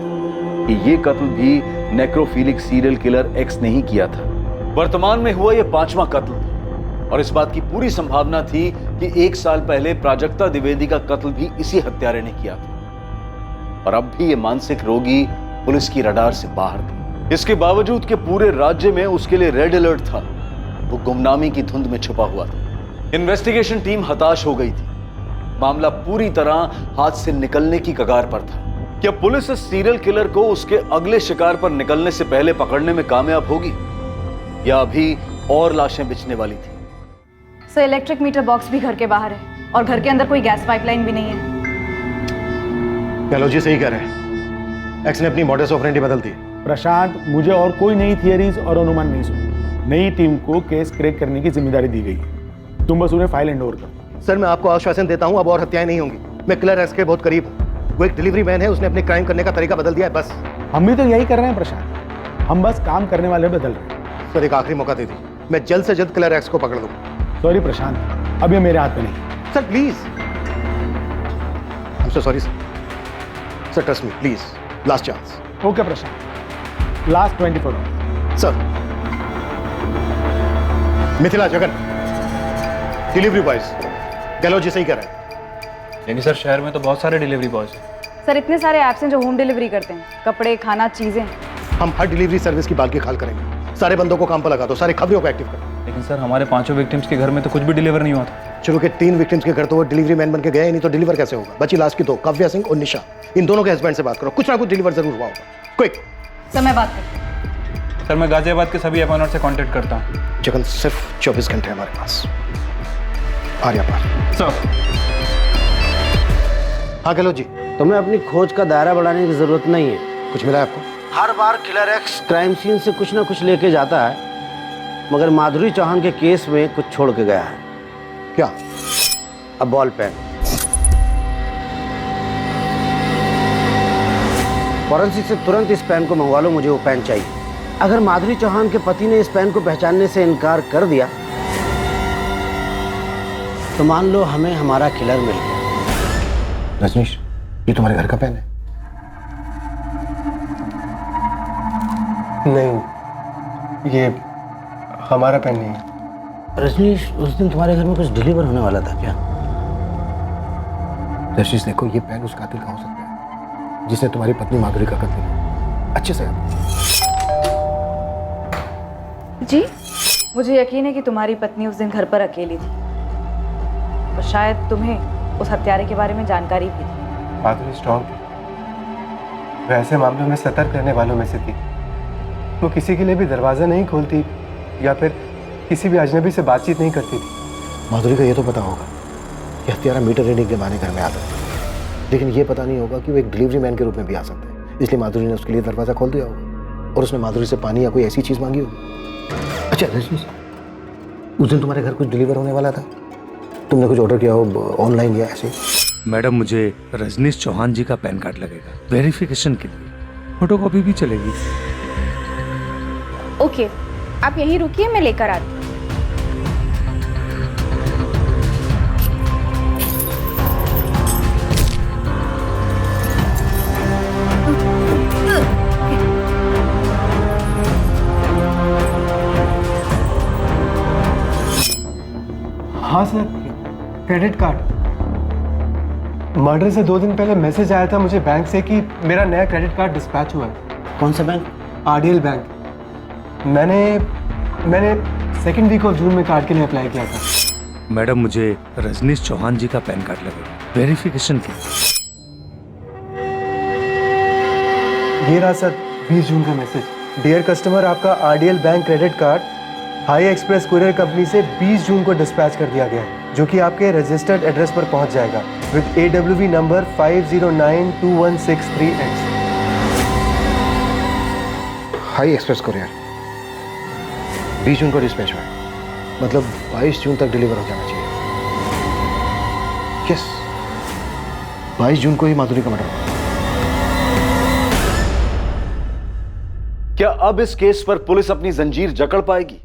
Speaker 1: कि ये कत्ल भी नेक्रोफिलिक सीरियल किलर एक्स ने ही किया था। वर्तमान में हुआ यह 5वां कत्ल था और इस बात की पूरी संभावना थी कि 1 साल पहले प्राजक्ता द्विवेदी का कत्ल भी इसी हत्यारे ने किया था। और अब भी ये मानसिक रोगी पुलिस की रडार से बाहर था। इसके बावजूद कि पूरे राज्य में उसके लिए रेड अलर्ट था, वो गुमनामी की धुंध में छुपा हुआ था। इन्वेस्टिगेशन टीम हताश हो गई थी। मामला पूरी तरह हाथ से निकलने की कगार पर था। क्या पुलिस इस सीरियल किलर को उसके अगले शिकार पर निकलने से पहले पकड़ने में कामयाब होगी या अभी और लाशें बिछने वाली थी?
Speaker 9: सर, इलेक्ट्रिक मीटर बॉक्स भी घर के बाहर है और घर के अंदर कोई गैस पाइपलाइन भी नहीं है।
Speaker 3: गहलोत जी सही कह रहे हैं, एक्स ने अपनी मॉडस ऑपरेंडी बदल दी।
Speaker 5: प्रशांत, मुझे और कोई नई थियरीज और अनुमान नहीं सुना। नई टीम को केस क्रैक करने की जिम्मेदारी दी गई है। तुम बस उन्हें फाइल हैंड ओवर करो।
Speaker 3: सर, मैं आपको आश्वासन देता हूं, अब और हत्याएं नहीं होंगी। मैं किलर एक्स के बहुत करीब हूं। वो एक डिलीवरी मैन है, उसने अपने क्राइम करने का तरीका बदल दिया है, बस।
Speaker 5: हम भी तो यही कर रहे हैं प्रशांत। हम बस काम करने वाले बदल रहे हैं।
Speaker 3: सर एक आखिरी मौका दे दी, मैं जल्द से जल्द किलर एक्स को पकड़ लूंगा।
Speaker 5: सॉरी प्रशांत, अब ये मेरे हाथ में नहीं।
Speaker 3: Sir please, I am so sorry sir. Sir trust me please, last chance.
Speaker 5: Okay Prashant, last 24 hours.
Speaker 3: Sir Mithila, Jagan, delivery boys, Gehlot ji सही कह रहे हैं।
Speaker 7: लेकिन सर शहर में तो बहुत सारे डिलीवरी बॉयज हैं।
Speaker 9: सर इतने सारे ऐप्स हैं जो होम डिलीवरी करते हैं, कपड़े, खाना, चीजें।
Speaker 3: हम हर डिलीवरी सर्विस की बाल की खाल करेंगे। सारे बंदों को काम पर लगा दो, सारे खबरों को एक्टिव करो।
Speaker 7: लेकिन सर हमारे 5 विक्टिम्स के घर में तो कुछ भी डिलीवर नहीं हुआ था।
Speaker 3: शुरू के 3 विक्टिम्स के घर तो वो डिलीवरी मैन बन के गए, नहीं तो डिलीवर कैसे होगा? बची लास्ट की 2, काव्या सिंह और निशा। इन दोनों के हस्बैंड से बात करो, कुछ ना कुछ डिलीवर जरूर हुआ होगा। क्विक।
Speaker 9: सर मैं बात करती हूँ।
Speaker 7: सर मैं गाजियाबाद के सभी एपॉइनर से कांटेक्ट करता हूँ।
Speaker 3: जगन सिर्फ 24 घंटे हमारे पास। आर्या पार।
Speaker 7: सर।
Speaker 3: हाँ गहलोत जी।
Speaker 12: तुम्हें अपनी खोज का दायरा बढ़ाने की जरूरत नहीं है।
Speaker 3: कुछ मिला है आपको?
Speaker 12: हर बार किलर एक्स क्राइम सीन से कुछ ना कुछ लेके जाता है, मगर माधुरी चौहान के केस में कुछ छोड़ के गया है।
Speaker 3: क्या?
Speaker 12: अब बॉल पेन। फॉरेंसिक से तुरंत इस पेन को मंगवा लो, मुझे वो पेन चाहिए। अगर माधुरी चौहान के पति ने इस पेन को पहचानने से इनकार कर दिया तो मान लो हमें हमारा किलर मिल गया।
Speaker 3: रजनीश, ये तुम्हारे घर का पेन है?
Speaker 10: नहीं, ये हमारा पेन नहीं है।
Speaker 12: रजनीश, उस दिन तुम्हारे घर में कुछ डिलीवर होने वाला था क्या?
Speaker 3: रजनीश देखो, ये पेन उस कातिल का हो सकता है जिसने तुम्हारी पत्नी माधुरी का कत्ल किया। अच्छे से
Speaker 9: जी, मुझे यकीन है कि तुम्हारी पत्नी उस दिन घर पर अकेली थी और शायद तुम्हें उस हत्यारे के बारे में जानकारी भी थी।
Speaker 10: माधुरी स्ट्रॉन्ग थी, वैसे मामलों में सतर्क रहने वालों में से थी। वो किसी के लिए भी दरवाज़ा नहीं खोलती या फिर किसी भी अजनबी से बातचीत नहीं करती थी।
Speaker 3: माधुरी का ये तो पता होगा कि हत्यारा मीटर रीडिंग के बहाने घर में आता है, लेकिन ये पता नहीं होगा कि वो एक डिलीवरी मैन के रूप में भी आ सकता है। इसलिए माधुरी ने उसके लिए दरवाज़ा खोल दिया होगा और उसने माधुरी से पानी या कोई ऐसी चीज़ मांगी होगी। अच्छा रजनीश, उस दिन तुम्हारे घर कुछ डिलीवर होने वाला था, तुमने कुछ ऑर्डर किया हो ऑनलाइन या ऐसे?
Speaker 20: मैडम, मुझे रजनीश चौहान जी का पैन कार्ड लगेगा वेरिफिकेशन के लिए। फोटोकॉपी भी चलेगी।
Speaker 21: ओके, आप यहीं रुकिए, मैं लेकर आती हूँ।
Speaker 10: हाँ सर, क्रेडिट कार्ड। मर्डर से 2 दिन पहले मैसेज आया था मुझे बैंक से कि मेरा नया क्रेडिट कार्ड डिस्पैच हुआ है।
Speaker 12: कौन सा बैंक?
Speaker 10: आरडीएल बैंक। मैंने 2nd वीक ऑफ जून में कार्ड के लिए अप्लाई किया था।
Speaker 20: मैडम, मुझे रजनीश चौहान जी का पैन कार्ड लगेगा वेरिफिकेशन के लिए।
Speaker 10: ये रहा सर 20 जून का मैसेज। डियर कस्टमर, आपका RDL bank credit card high express courier company से 20 जून को डिस्पैच कर दिया गया है, जो कि आपके रजिस्टर्ड एड्रेस पर पहुंच जाएगा with AWV number 50921638।
Speaker 3: High express courier 20 जून को डिस्पैच हुआ है, मतलब 22 जून तक डिलीवर हो जाना चाहिए। यस, 22 जून को ही माधुरी का मर्डर हुआ।
Speaker 1: क्या अब इस केस पर पुलिस अपनी जंजीर जकड़ पाएगी?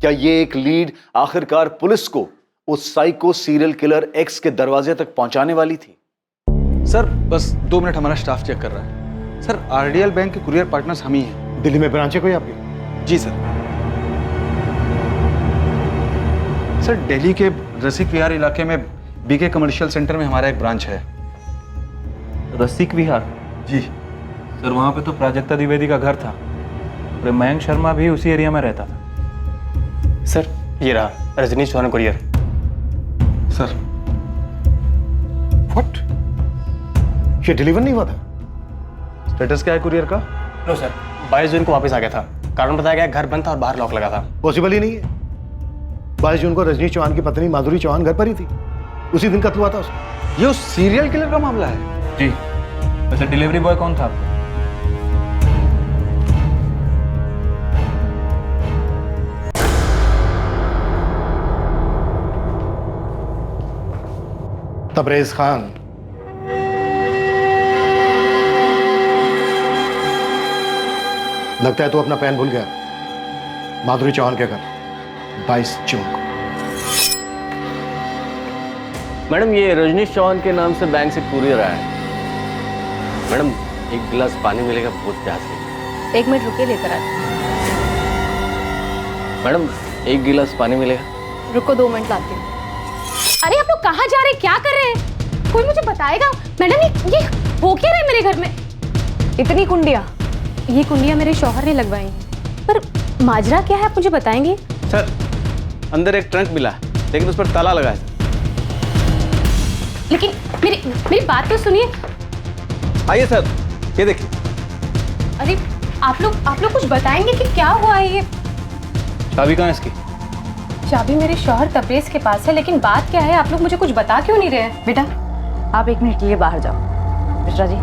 Speaker 1: क्या ये एक लीड आखिरकार पुलिस को उस साइको सीरियल किलर एक्स के दरवाजे तक पहुंचाने वाली थी?
Speaker 22: सर बस 2 मिनट, हमारा स्टाफ चेक कर रहा है। सर आरडीएल बैंक के कुरियर पार्टनर्स हम ही हैं।
Speaker 3: दिल्ली में ब्रांच है कोई आपकी?
Speaker 22: जी सर। सर दिल्ली के रसिक विहार इलाके में बीके कमर्शियल सेंटर में हमारा एक ब्रांच है।
Speaker 7: रसिक विहार?
Speaker 22: जी
Speaker 7: सर, वहाँ पे तो प्राजक्ता द्विवेदी का घर था और मयंक शर्मा भी उसी एरिया में रहता था।
Speaker 10: सर ये रहा Rajneesh Chauhan courier.
Speaker 22: Sir
Speaker 3: what? ये डिलीवर नहीं हुआ था?
Speaker 22: स्टेटस क्या है कुरियर का?
Speaker 10: नो सर, 22 जून को वापस आ गया था। कारण बताया गया घर बंद था और बाहर लॉक लगा था।
Speaker 3: पॉसिबल ही नहीं है। 22 जून को रजनीश चौहान की पत्नी माधुरी चौहान घर पर ही थी, उसी दिन कत्ल हुआ था उसका।
Speaker 22: ये उस सीरियल किलर का मामला है?
Speaker 7: जी। वैसे डिलीवरी बॉय कौन था?
Speaker 3: तबरेज खान। लगता है तू अपना पेन भूल गया। माधुरी चौहान के घर 22 जून को।
Speaker 14: मैडम ये रजनीश चौहान के नाम से बैंक से कुरियर आया है। मैडम एक गिलास पानी मिलेगा, बहुत प्यास लगी।
Speaker 11: 1 मिनट रुकिए, लेकर आते।
Speaker 14: मैडम एक गिलास पानी मिलेगा।
Speaker 11: रुको 2 मिनट लाती हूँ।
Speaker 21: अरे आप लोग कहाँ जा रहे हैं, क्या कर रहे हैं? कोई मुझे बताएगा? मैडम ये हो क्या रहा है मेरे घर में?
Speaker 11: इतनी कुंडिया?
Speaker 21: ये कुंडिया मेरे शौहर ने लगवाई हैं। पर माजरा क्या है, आप मुझे बताएंगे?
Speaker 12: सर अंदर एक ट्रंक मिला है, लेकिन उस पर ताला लगा है।
Speaker 21: लेकिन मेरी बात तो सुनिए।
Speaker 12: आइए सर, ये देखिए।
Speaker 21: अरे आप लोग कुछ बताएंगे कि क्या हुआ है? ये
Speaker 12: चाबी कहाँ है इसकी?
Speaker 21: चाबी मेरे शौहर तबरेज के पास है, लेकिन बात क्या है, आप लोग मुझे कुछ बता क्यों नहीं रहे?
Speaker 9: बेटा आप 1 मिनट के लिए बाहर जाओ। मिश्रा जी।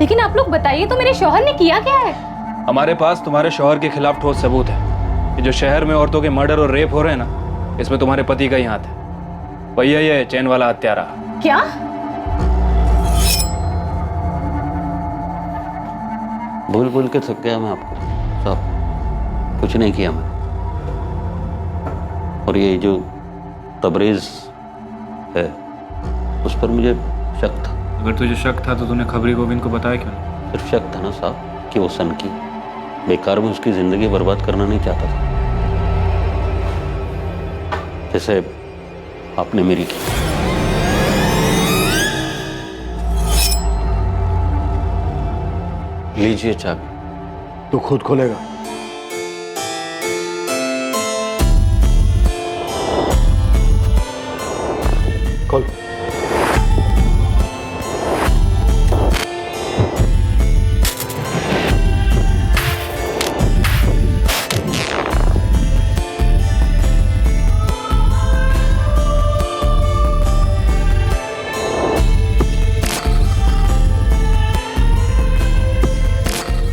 Speaker 21: लेकिन आप लोग बताइए तो, मेरे शौहर ने किया क्या है?
Speaker 17: हमारे पास तुम्हारे शौहर के खिलाफ ठोस सबूत है कि जो शहर में औरतों के मर्डर और रेप हो रहे हैं ना, इसमें तुम्हारे पति का ही हाथ है। वही है ये चैन वाला हत्यारा।
Speaker 21: क्या?
Speaker 18: भूल के थक गया मैं आपको साहब, कुछ नहीं किया मैं। और ये जो तबरेज है उस पर मुझे शक था।
Speaker 17: अगर तुझे शक था तो तूने खबरी गोविंद को बताया क्यों नहीं?
Speaker 18: सिर्फ शक था ना साहब कि वो सन की बेकार में उसकी जिंदगी बर्बाद करना नहीं चाहता था, जैसे आपने मेरी की। लीजिए चाबी।
Speaker 3: तू खुद खोलेगा? खोल।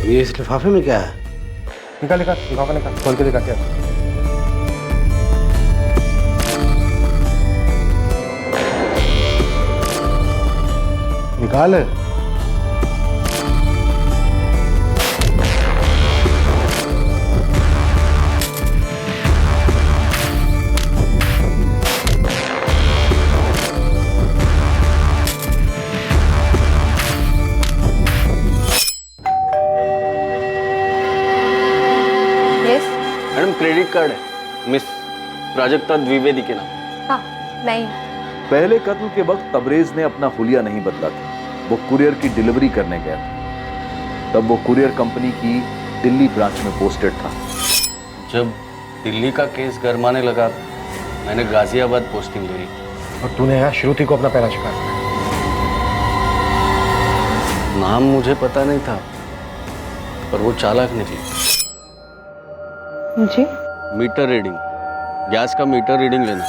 Speaker 12: ये इस लिफाफे में क्या है?
Speaker 3: निकाल लिफाफा निकाल, खोल के दिखा क्या। निकाल।
Speaker 14: मैडम क्रेडिट कार्ड है मिस प्राजक्ता द्विवेदी के नाम।
Speaker 11: हाँ नहीं।
Speaker 1: पहले कत्ल के वक्त तबरेज ने अपना हुलिया नहीं बदला था। वो कुरियर की डिलीवरी करने गया था। तब वो कुरियर कंपनी की दिल्ली ब्रांच में पोस्टेड था।
Speaker 14: जब दिल्ली का केस गरमाने लगा, मैंने गाजियाबाद पोस्टिंग ले ली।
Speaker 3: और तूने यहाँ श्रुति को अपना पहला शिकार किया।
Speaker 14: नाम मुझे पता नहीं था, पर वो चालाक निकली।
Speaker 8: जी
Speaker 14: मीटर रीडिंग, गैस का मीटर रीडिंग लेना।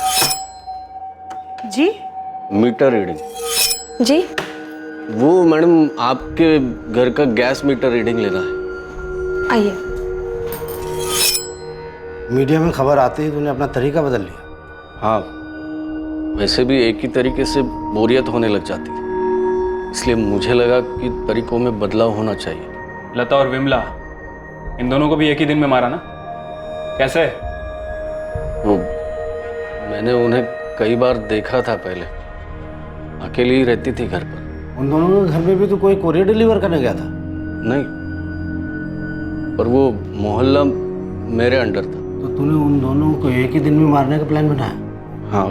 Speaker 8: जी
Speaker 14: मीटर रीडिंग
Speaker 11: जी।
Speaker 14: वो मैडम आपके घर का गैस मीटर रीडिंग लेना है।
Speaker 11: आइए।
Speaker 12: मीडिया में खबर आते ही तूने अपना तरीका बदल लिया।
Speaker 14: हाँ, वैसे भी एक ही तरीके से बोरियत होने लग जाती है, इसलिए मुझे लगा कि तरीकों में बदलाव होना चाहिए।
Speaker 17: लता और विमला, इन दोनों को भी एक ही दिन में मारा ना? कैसे?
Speaker 14: वो मैंने उन्हें कई बार देखा था पहले, अकेली ही रहती थी घर पर।
Speaker 12: उन दोनों के घर में भी तो कोई कोरियर डिलीवर करने गया था?
Speaker 14: नहीं, पर वो मोहल्ला मेरे अंडर था।
Speaker 12: तो तूने उन दोनों को एक ही दिन में मारने का प्लान बनाया?
Speaker 14: हाँ।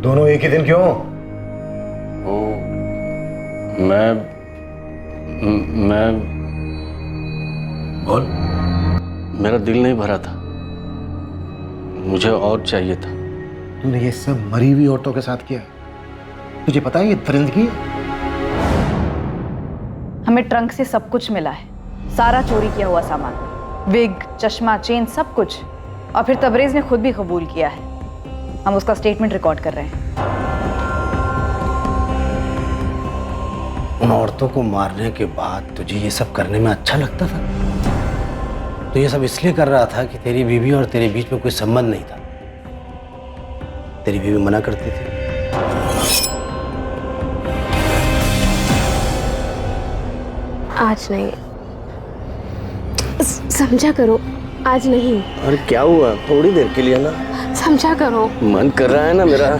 Speaker 3: दोनों एक ही दिन क्यों?
Speaker 14: वो मैं
Speaker 12: बोल।
Speaker 14: मेरा दिल नहीं भरा था, मुझे और चाहिए था।
Speaker 3: तूने ये सब मरी हुई औरतों के साथ किया? तुझे पता है ये दरिंदगी है?
Speaker 9: हमें ट्रंक से सब कुछ मिला है, सारा चोरी किया हुआ सामान, विग, चश्मा, चेन, सब कुछ। और फिर तबरेज ने खुद भी कबूल किया है। हम उसका स्टेटमेंट रिकॉर्ड कर रहे हैं।
Speaker 12: उन औरतों को मारने के बाद तुझे ये सब करने में अच्छा लगता था? तो ये सब इसलिए कर रहा था कि तेरी बीवी और तेरे बीच में कोई संबंध नहीं था। तेरी बीवी मना करती थी।
Speaker 11: आज नहीं,
Speaker 21: समझा करो, आज नहीं।
Speaker 14: अरे क्या हुआ, थोड़ी देर के लिए ना।
Speaker 21: समझा करो।
Speaker 14: मन कर रहा है ना मेरा।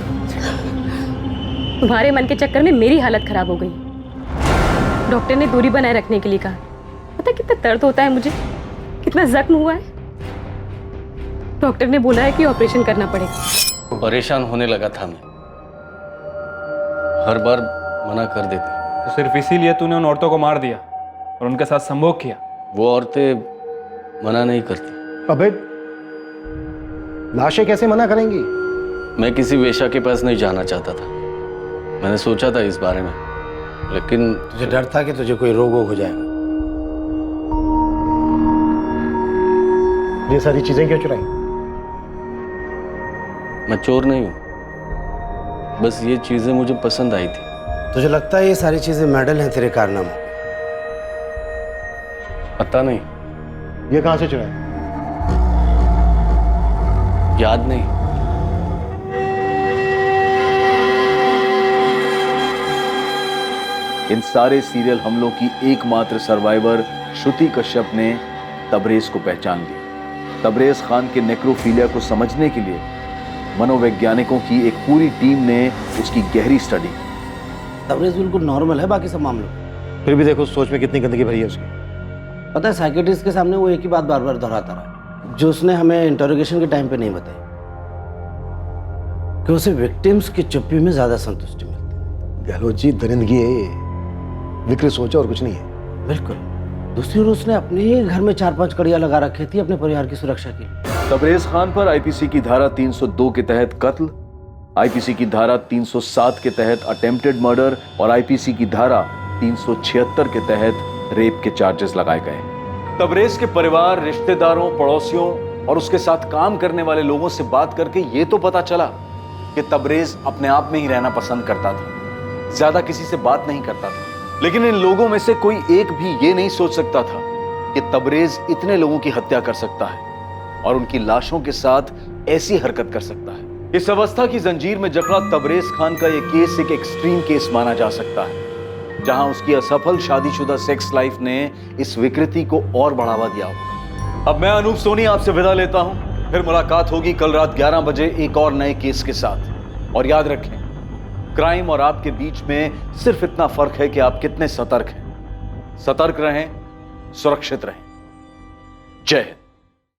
Speaker 21: तुम्हारे मन के चक्कर में मेरी हालत खराब हो गई। डॉक्टर ने दूरी बनाए रखने के लिए कहा। पता कितना दर्द होता है मुझे, कितना जख्म हुआ है। डॉक्टर ने बोला है कि ऑपरेशन करना पड़ेगा।
Speaker 14: परेशान होने लगा था मैं, हर बार मना कर देती।
Speaker 4: तो सिर्फ इसीलिए तूने उन औरतों को मार दिया और उनके साथ संभोग किया?
Speaker 14: वो औरतें मना नहीं करती।
Speaker 3: अबे लाशें कैसे मना करेंगी?
Speaker 14: मैं किसी वेश्या के पास नहीं जाना चाहता था। मैंने सोचा था इस बारे में, लेकिन
Speaker 12: तुझे डर था कि तुझे कोई रोग हो जाएगा।
Speaker 3: ये सारी चीजें क्यों चुराई?
Speaker 14: मैं चोर नहीं हूं, बस ये चीजें मुझे पसंद आई थी।
Speaker 12: तुझे लगता है ये सारी चीजें मेडल हैं तेरे कारनामों?
Speaker 14: पता नहीं।
Speaker 3: ये कहां से चुराई?
Speaker 14: याद नहीं।
Speaker 1: इन सारे सीरियल हमलों की एकमात्र सर्वाइवर श्रुति कश्यप ने तबरेज को पहचान लिया। तबरेज खान के नेक्रोफीलिया को समझने के लिए मनोवैज्ञानिकों की एक पूरी टीम ने उसकी गहरी स्टडी की।
Speaker 12: तबरेज बिल्कुल नॉर्मल है बाकी सब मामलों।
Speaker 3: फिर भी देखो सोच में कितनी गंदगी भरी है उसकी।
Speaker 12: पता है साइकेट्रिस्ट के सामने वो एक ही बात बार बार दोहराता रहा, जो उसने हमें इंटरोगेशन के टाइम पे नहीं बताई, कि उसे विक्टिम्स की चुप्पी में ज्यादा संतुष्टि मिलती।
Speaker 3: गहलोत जी, दरिंदगी है ये, विकृत सोच और कुछ नहीं है।
Speaker 12: बिल्कुल। दूसरी ओर उसने अपने ही घर में 4-5 कड़ियां लगा रखी थी अपने परिवार की सुरक्षा के लिए।
Speaker 1: तबरेज खान पर आईपीसी की धारा 302 के तहत कत्ल, आईपीसी की धारा 307 के तहत अटेम्प्टेड मर्डर और आईपीसी की धारा 376 के तहत रेप के चार्जेस लगाए गए। तबरेज के परिवार, रिश्तेदारों, पड़ोसियों और उसके साथ काम करने वाले लोगों से बात करके ये तो पता चला कि तबरेज अपने आप में ही रहना पसंद करता था, ज्यादा किसी से बात नहीं करता था। लेकिन इन लोगों में से कोई एक भी ये नहीं सोच सकता था कि तबरेज इतने लोगों की हत्या कर सकता है और उनकी लाशों के साथ ऐसी हरकत कर सकता है। इस अवस्था की जंजीर में जकड़ा तबरेज खान का यह केस एक एक्सट्रीम केस माना जा सकता है, जहां उसकी असफल शादीशुदा सेक्स लाइफ ने इस विकृति को और बढ़ावा दिया होगा। अब मैं अनूप सोनी आपसे विदा लेता हूं, फिर मुलाकात होगी कल रात 11 बजे एक और नए केस के साथ। और याद रखें, क्राइम और आपके बीच में सिर्फ इतना फर्क है कि आप कितने सतर्क हैं। सतर्क रहें, सुरक्षित रहें। जय हिंद।